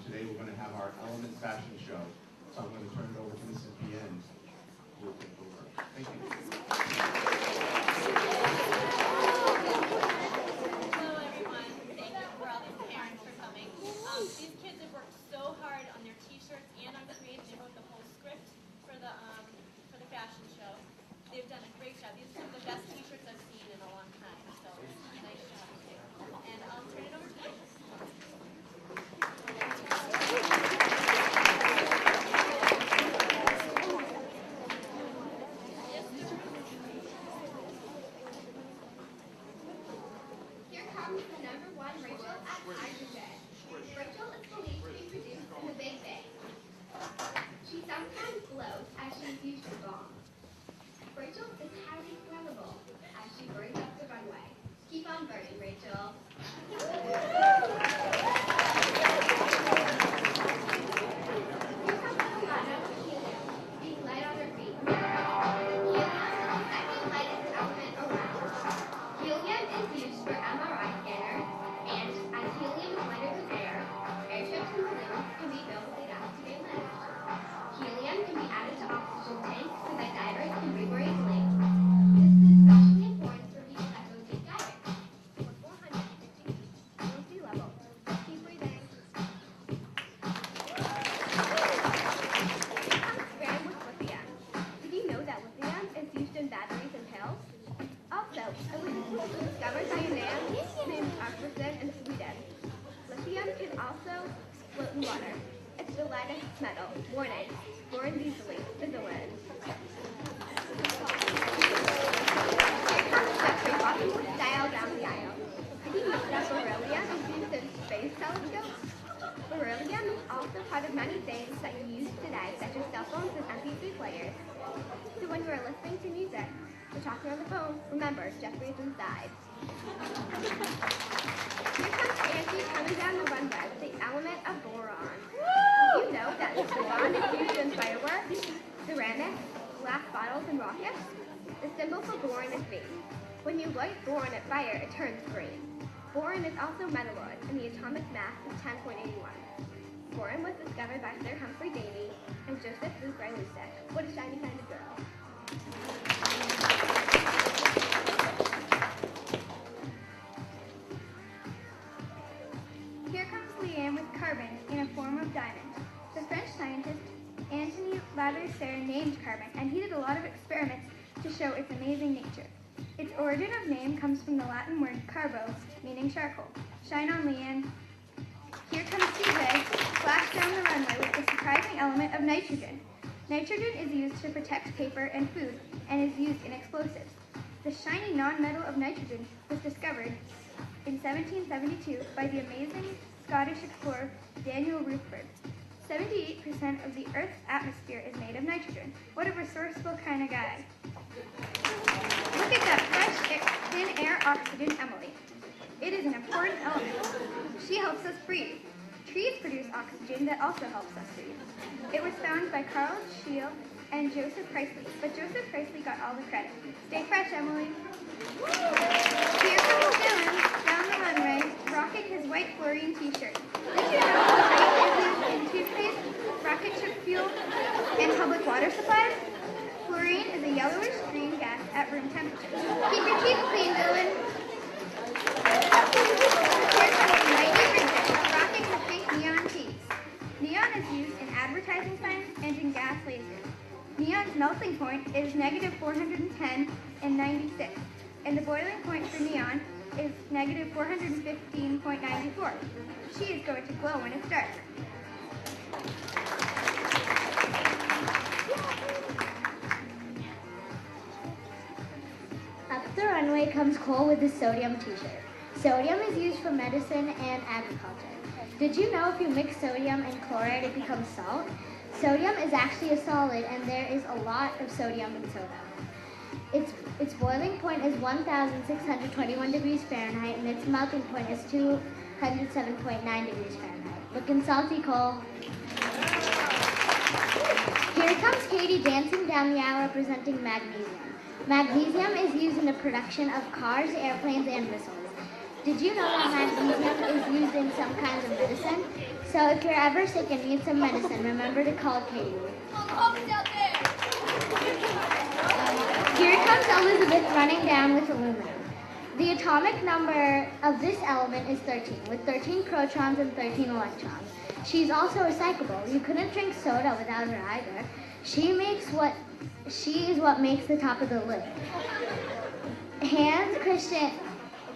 Today we're going to have our Element Fashion Show. So I'm going to turn it over to Mrs. Bien, who will take over. Thank you. Hello everyone. Thank you for all these parents for coming. These kids have worked so hard on their t-shirts and on creating. They wrote the whole script for the fashion show. They've done a great job. These are some of the best t-shirts I've seen in a long time. So nice job. And I'll turn it over to you. Here comes the number one Rachel at Hydrogen. Rachel is believed to be produced in the Big Bang. She sometimes glows as she's used her bomb. Rachel is highly flammable as she burns up the runway. Keep on burning, Rachel. Here comes the Lana with helium, being light on her feet. Helium is the second lightest element around. Helium is used for MRI scanners, and as helium is lighter than air, airships and balloons can be built without to be lift. Helium can be added to oxygen tanks so that divers can breathe more easily. This is especially important for people that go deep diving. For 450 feet below sea level. Keep breathing. Here comes Graham with lithium. Did you know that lithium is used in batteries and pills? Also, it was discovered by a man named Arfvedson in Sweden. Lithium can also float in water. It's the lightest metal. Warning, burns easily. Is the wind. Here comes Jeffrey walking with style down the aisle. Did you know that beryllium is used in space telescopes? Beryllium is also part of many things that you use today, such as cell phones and MP3 players. So when you are listening to music or talking on the phone, remember, Jeffrey is inside. Here comes Angie coming down the runway with the element of boron. Did you know that boron is used in fireworks, ceramics, glass bottles, and rockets? The symbol for boron is B. When you light boron at fire, it turns green. Boron is also metalloid, and the atomic mass is 10.81. Boron was discovered by Sir Humphrey Davy and Joseph Luke-Ray-Lucek. What a shiny kind of girl. Here comes Leanne with carbon in a form of diamond. The French scientist Antony Lavoisier named carbon, and he did a lot of experiments to show its amazing nature. Its origin of name comes from the Latin word carbo, meaning charcoal. Shine on, Leanne. Here comes CJ, flash down the runway with the surprising element of nitrogen. Nitrogen is used to protect paper and food, and is used in explosives. The shiny non-metal of nitrogen was discovered in 1772 by the amazing Scottish explorer Daniel Rutherford. 78% of the Earth's atmosphere is made of nitrogen. What a resourceful kind of guy. Look at that fresh thin air oxygen, Emily. It is an important element. She helps us breathe. Trees produce oxygen that also helps us breathe. It was found by Carl Scheele and Joseph Priestley, but Joseph Priestley got all the credit. Stay fresh, Emily. Here comes Dylan down the runway, rocking his white fluorine t-shirt. Did you know fluorine is used in toothpaste, rocket ship fuel, and public water supplies? Fluorine is a yellowish green gas at room temperature. Keep your teeth clean, Dylan. Here comes Mighty Richard, rocking the pink neon teeth. Neon is used in advertising signs and in gas lasers. Neon's melting point is negative 410 and 96, and the boiling point for neon is negative 415.94. She is going to glow when it's dark. Up the runway comes Cole with the sodium t-shirt. Sodium is used for medicine and agriculture. Did you know if you mix sodium and chloride it becomes salt? Sodium is actually a solid and there is a lot of sodium in soda. Its boiling point is 1,621 degrees Fahrenheit and its melting point is 207.9 degrees Fahrenheit. Looking salty, Cole. Here comes Katie dancing down the aisle representing magnesium. Magnesium is used in the production of cars, airplanes, and missiles. Did you know that magnesium is used in some kinds of medicine? So if you're ever sick and need some medicine, remember to call Katie. Here comes Elizabeth running down with aluminum. The atomic number of this element is 13, with 13 protons and 13 electrons. She's also recyclable. You couldn't drink soda without her either. She is what makes the top of the lid. Hans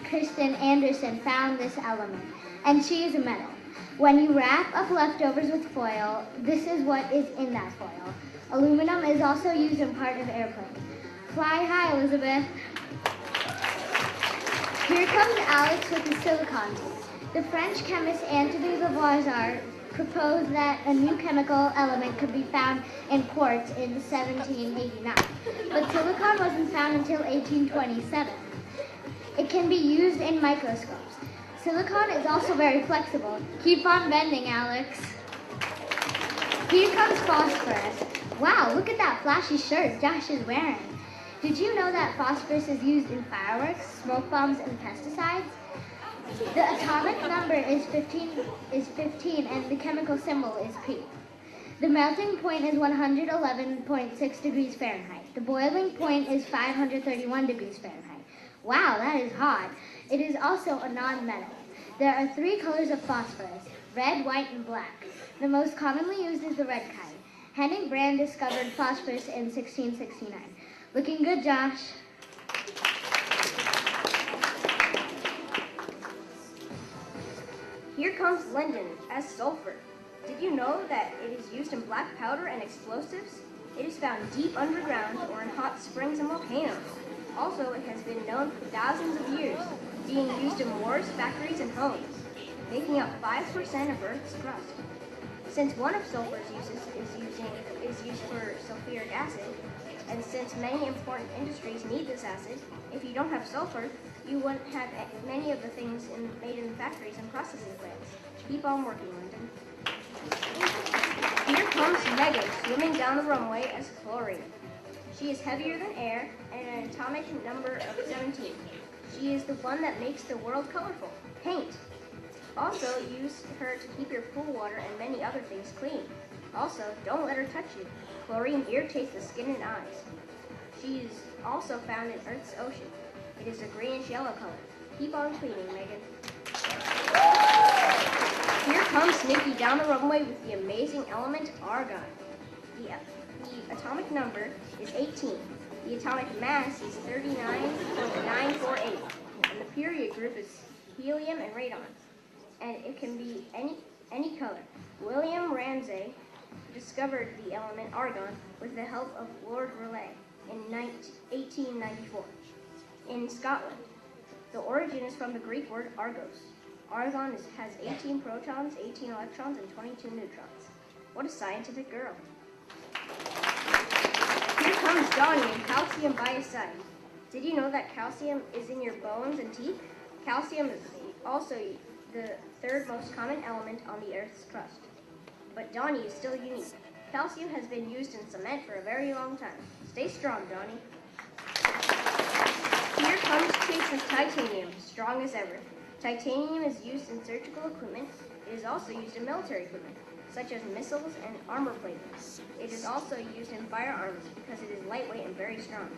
Christian Andersen found this element, and she is a metal. When you wrap up leftovers with foil, this is what is in that foil. Aluminum is also used in part of airplanes. Fly high, Elizabeth. Here comes Alex with the silicon tube. The French chemist Antoine Lavoisier proposed that a new chemical element could be found in quartz in 1789, but silicon wasn't found until 1827. It can be used in microscopes. Silicon is also very flexible. Keep on bending, Alex. Here comes phosphorus. Wow, look at that flashy shirt Josh is wearing. Did you know that phosphorus is used in fireworks, smoke bombs, and pesticides? The atomic number is 15, and the chemical symbol is P. The melting point is 111.6 degrees Fahrenheit. The boiling point is 531 degrees Fahrenheit. Wow, that is hot. It is also a non-metal. There are 3 colors of phosphorus: red, white, and black. The most commonly used is the red kind. Henning Brand discovered phosphorus in 1669. Looking good, Josh. Here comes Linden as sulfur. Did you know that it is used in black powder and explosives? It is found deep underground or in hot springs and volcanoes. Also, it has been known for thousands of years, being used in wars, factories, and homes, making up 5% of Earth's crust. Since one of sulfur's uses is used for sulfuric acid, and since many important industries need this acid, if you don't have sulfur, you wouldn't have many of the things made in factories and processing plants. Keep on working, Lyndon. Here comes Megan swimming down the runway as chlorine. She is heavier than air and an atomic number of 17. She is the one that makes the world colorful, paint. Also, use her to keep your pool water and many other things clean. Also, don't let her touch you. Chlorine irritates the skin and eyes. She is also found in Earth's ocean. It is a greenish-yellow color. Keep on cleaning, Megan. Here comes Snippy down the runway with the amazing element argon. The atomic number is 18. The atomic mass is 39.948. And the period group is helium and radon. And it can be any color. William Ramsay discovered the element argon with the help of Lord Rayleigh in 1894 in Scotland. The origin is from the Greek word argos. Argon has 18 protons, 18 electrons, and 22 neutrons. What a scientific girl. Here comes Donnie and calcium by his side. Did you know that calcium is in your bones and teeth? Calcium is also the 3rd most common element on the Earth's crust. But Donnie is still unique. Calcium has been used in cement for a very long time. Stay strong, Donnie. Here comes Chase with titanium, strong as ever. Titanium is used in surgical equipment. It is also used in military equipment, such as missiles and armor plating. It is also used in firearms because it is lightweight and very strong.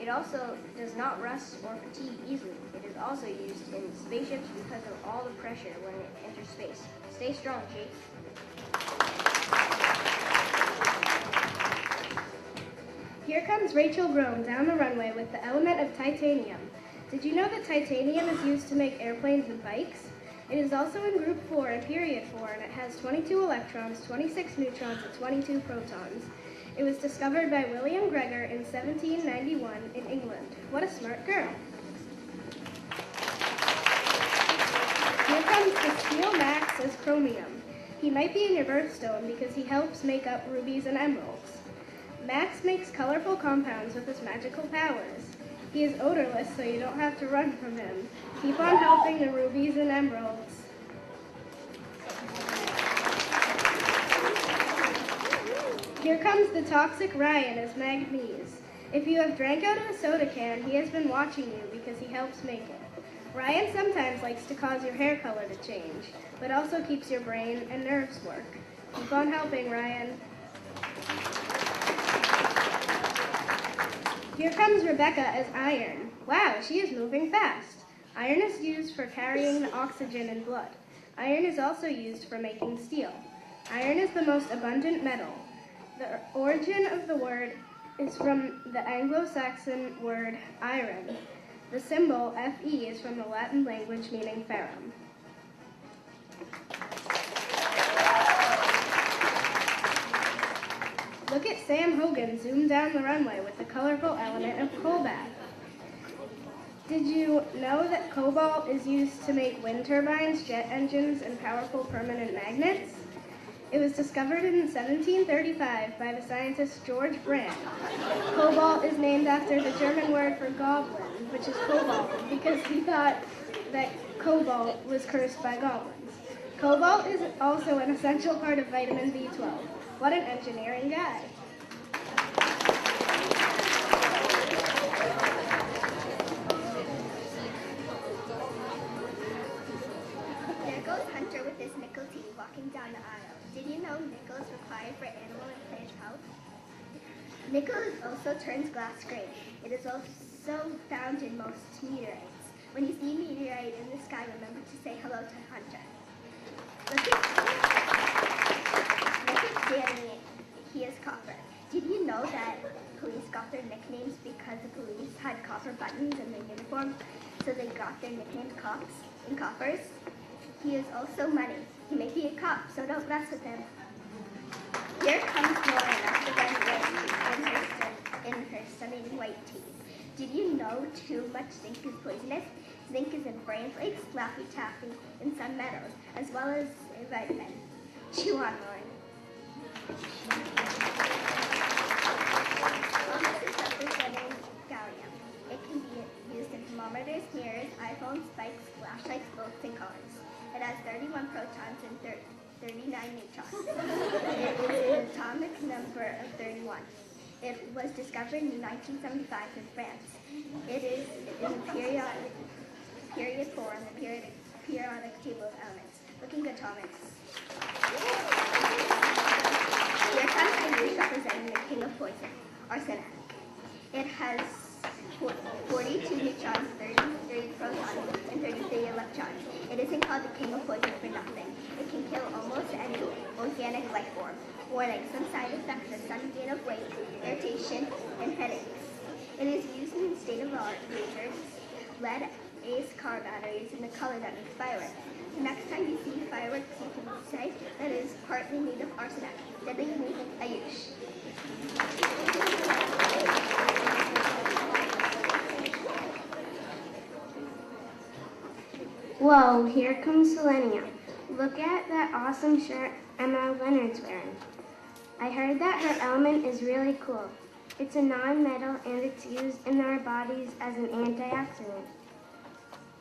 It also does not rust or fatigue easily. It is also used in spaceships because of all the pressure when it enters space. Stay strong, Chase. Here comes Rachel Grome down the runway with the element of titanium. Did you know that titanium is used to make airplanes and bikes? It is also in group 4 and period 4, and it has 22 electrons, 26 neutrons, and 22 protons. It was discovered by William Gregor in 1791 in England. What a smart girl. Here comes the Steel Max as chromium. He might be in your birthstone because he helps make up rubies and emeralds. Max makes colorful compounds with his magical powers. He is odorless, so you don't have to run from him. Keep on helping the rubies and emeralds. Here comes the toxic Ryan as manganese. If you have drank out of a soda can, he has been watching you because he helps make it. Ryan sometimes likes to cause your hair color to change, but also keeps your brain and nerves work. Keep on helping, Ryan. Here comes Rebecca as iron. Wow, she is moving fast. Iron is used for carrying the oxygen in blood. Iron is also used for making steel. Iron is the most abundant metal. The origin of the word is from the Anglo-Saxon word iron. The symbol Fe is from the Latin language meaning ferrum. Look at Sam Hogan zoom down the runway with the colorful element of cobalt. Did you know that cobalt is used to make wind turbines, jet engines, and powerful permanent magnets? It was discovered in 1735 by the scientist George Brandt. Cobalt is named after the German word for goblin, which is cobalt, because he thought that cobalt was cursed by goblins. Cobalt is also an essential part of vitamin B12. What an engineering guy. There goes Hunter with his nickel tea walking down the aisle. Did you know nickel is required for animal and plant health? Nickel also turns glass gray. It is also found in most meteorites. When you see a meteorite in the sky, remember to say hello to Hunter. Look at Danny. He is copper. Did you know that police got their nicknames because the police had copper buttons in their uniform, so they got their nickname cops and coppers? He is also money. He may be a cop, so don't mess with him. Here comes Lauren after in her stunning white tea. Did you know too much zinc is poisonous? Zinc is in brain flakes, Laffy Taffy, and some metals, as well as a vitamin. Chew on, Lauren. This is representing gallium. It can be used in thermometers, mirrors, iPhones, bikes, flashlights, boats, and cars. It has 31 protons and 39 neutrons. It is an atomic number of 31. It was discovered in 1975 in France. It is in the period 4 on the periodic table of elements. Looking good, Thomas. Here comes English representing the king of poison, arsenic. It has 42 neutrons, 30 protons, and 33 electrons. It isn't called the king of poison for nothing. It can kill almost any organic life form. Warning, some side effects are sudden gain of weight, irritation, and headaches. It is used in state-of-the-art lasers, lead ace car batteries, and the color that makes fireworks. The next time you see fireworks, you can say that it is partly made of arsenic. Deadly Ayush. Whoa, here comes selenium. Look at that awesome shirt Emma Leonard's wearing. I heard that her element is really cool. It's a non-metal and it's used in our bodies as an antioxidant.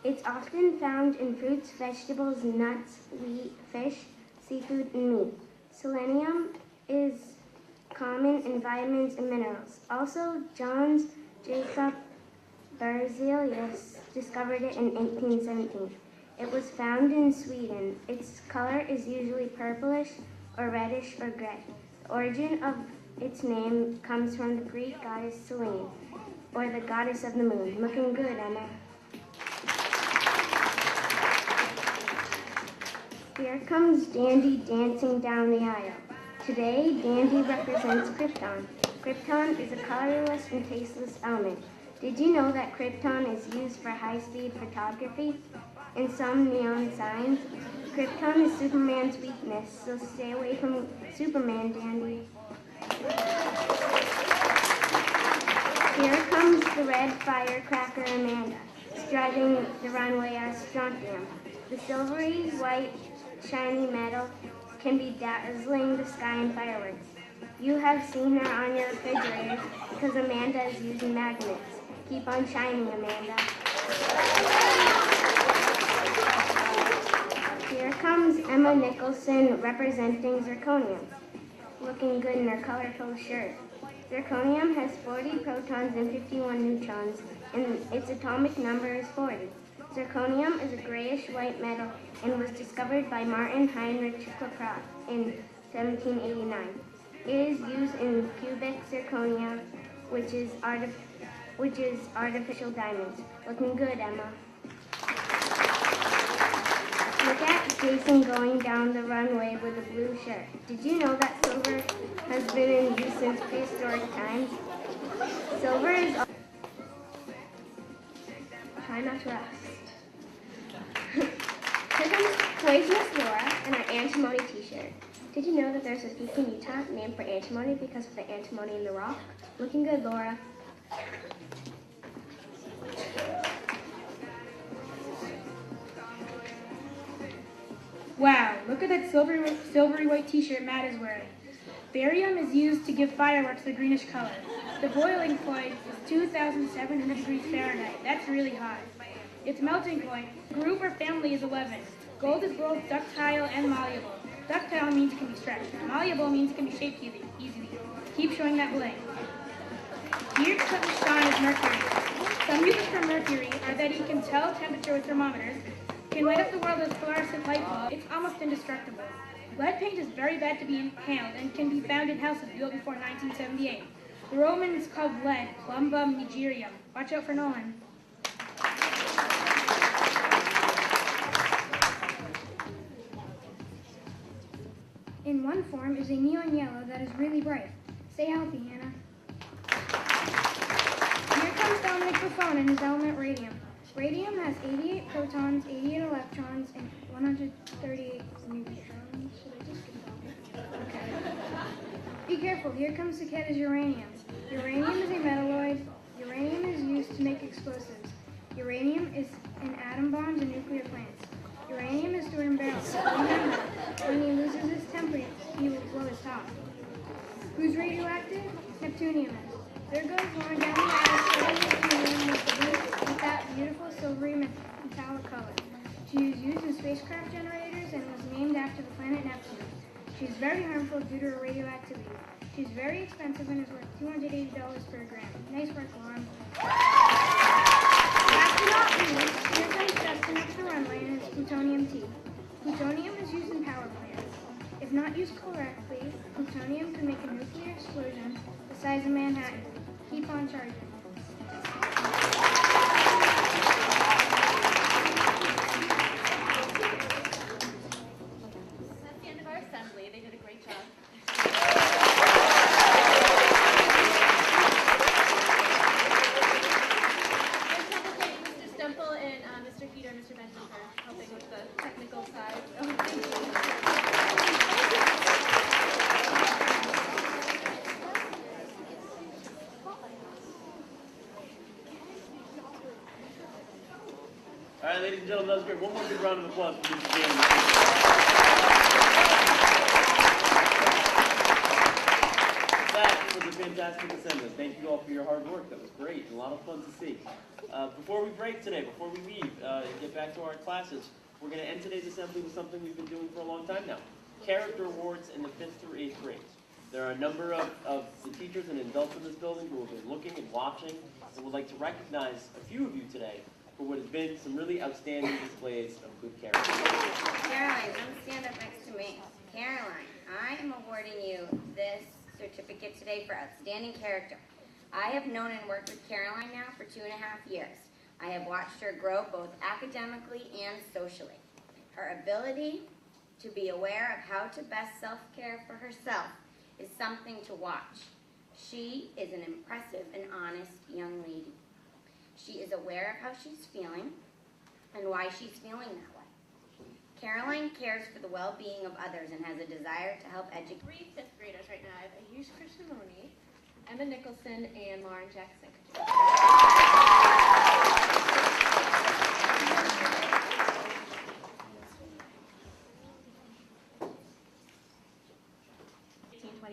It's often found in fruits, vegetables, nuts, wheat, fish, seafood, and meat. Selenium is common in vitamins and minerals. Also, John Jacob Berzelius discovered it in 1817. It was found in Sweden. Its color is usually purplish or reddish or gray. The origin of its name comes from the Greek goddess Selene, or the goddess of the moon. Looking good, Emma. Here comes Dandy dancing down the aisle. Today, Dandy represents krypton. Krypton is a colorless and tasteless element. Did you know that krypton is used for high-speed photography and some neon signs? Krypton is Superman's weakness, so stay away from Superman, Dandy. Here comes the red firecracker Amanda, striding the runway as strontium. The silvery, white, shiny metal can be dazzling the sky in fireworks. You have seen her on your refrigerator because Amanda is using magnets. Keep on shining, Amanda. Here comes Emma Nicholson representing zirconium, looking good in her colorful shirt. Zirconium has 40 protons and 51 neutrons, and its atomic number is 40. Zirconium is a grayish-white metal and was discovered by Martin Heinrich Klaproth in 1789. It is used in cubic zirconia, which is artificial diamonds. Looking good, Emma. Look at Jason going down the runway with a blue shirt. Did you know that silver has been in use since prehistoric times? Silver is... Try not to rest. Here comes Poisonous Laura and her antimony t-shirt. Did you know that there's a peak in Utah named for antimony because of the antimony in the rock? Looking good, Laura. Wow, look at that silvery white t-shirt Matt is wearing. Barium is used to give fireworks the greenish color. The boiling point is 2,700 degrees Fahrenheit. That's really hot. Its melting point, group or family, is 11. Gold is both ductile and malleable. Ductile means it can be stretched. Malleable means it can be shaped easily. Keep showing that bling. Here comes Sean as Mercury. Some uses for Mercury are that he can tell temperature with thermometers, can light up the world with fluorescent light bulbs. It's almost indestructible. Lead paint is very bad to be inhaled and can be found in houses built before 1978. The Romans called lead plumbum nigerium. Watch out for Nolan. In one form is a neon yellow that is really bright. Stay healthy, Hannah. Here comes Dominic Buffon and his element radium. Radium has 88 protons, 88 electrons, and 138 neutrons. Should I just get going? Okay. Be careful, here comes Saketta's uranium. Uranium is a metalloid. Uranium is used to make explosives. Uranium is in atom bombs and nuclear plants. Uranium is stored in barrels. Remember, when he loses his temper, he will blow his top. Who's radioactive? Neptunium is. There goes one down the aisle, studying neptunium with that beautiful silvery metallic color. She is used in spacecraft generators and was named after the planet Neptune. She is very harmful due to her radioactivity. She is very expensive and is worth $280 per gram. Nice work, Lauren. Last but not least, here comes Justin up the runway and his plutonium T. Plutonium is used in power plants. If not used correctly, plutonium can make a nuclear explosion the size of Manhattan. Keep on charging. That's the end of our assembly. They did a great job. Mr. Stemple and Mr. Heater and Mr. Benson for helping with the technical side. So, thank you. All right, ladies and gentlemen, that was great. One more big round of applause for Mr. James. That was a fantastic assembly. Thank you all for your hard work. That was great and a lot of fun to see. Before we break today, before we leave and get back to our classes, we're going to end today's assembly with something we've been doing for a long time now. Character awards in the 5th through 8th grades. There are a number of the teachers and adults in this building who have been looking and watching and would like to recognize a few of you today for what has been some really outstanding displays of good character. Caroline, come stand up next to me. Caroline, I am awarding you this certificate today for outstanding character. I have known and worked with Caroline now for 2.5 years. I have watched her grow both academically and socially. Her ability to be aware of how to best self-care for herself is something to watch. She is an impressive and honest young lady. She is aware of how she's feeling and why she's feeling that way. Caroline cares for the well-being of others and has a desire to help educate. 3 5th graders right now. I have Ayush Krishnamurti, Emma Nicholson, and Lauren Jackson.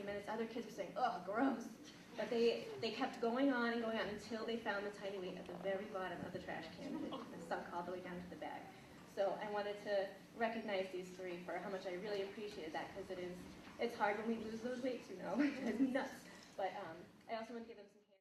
Minutes. Other kids were saying, "Oh, gross," but they kept going on and going on until they found the tiny weight at the very bottom of the trash can and it sunk all the way down to the bag. So I wanted to recognize these 3 for how much I really appreciated that, because it's hard when we lose those weights, you know. It's nuts. But I also want to give them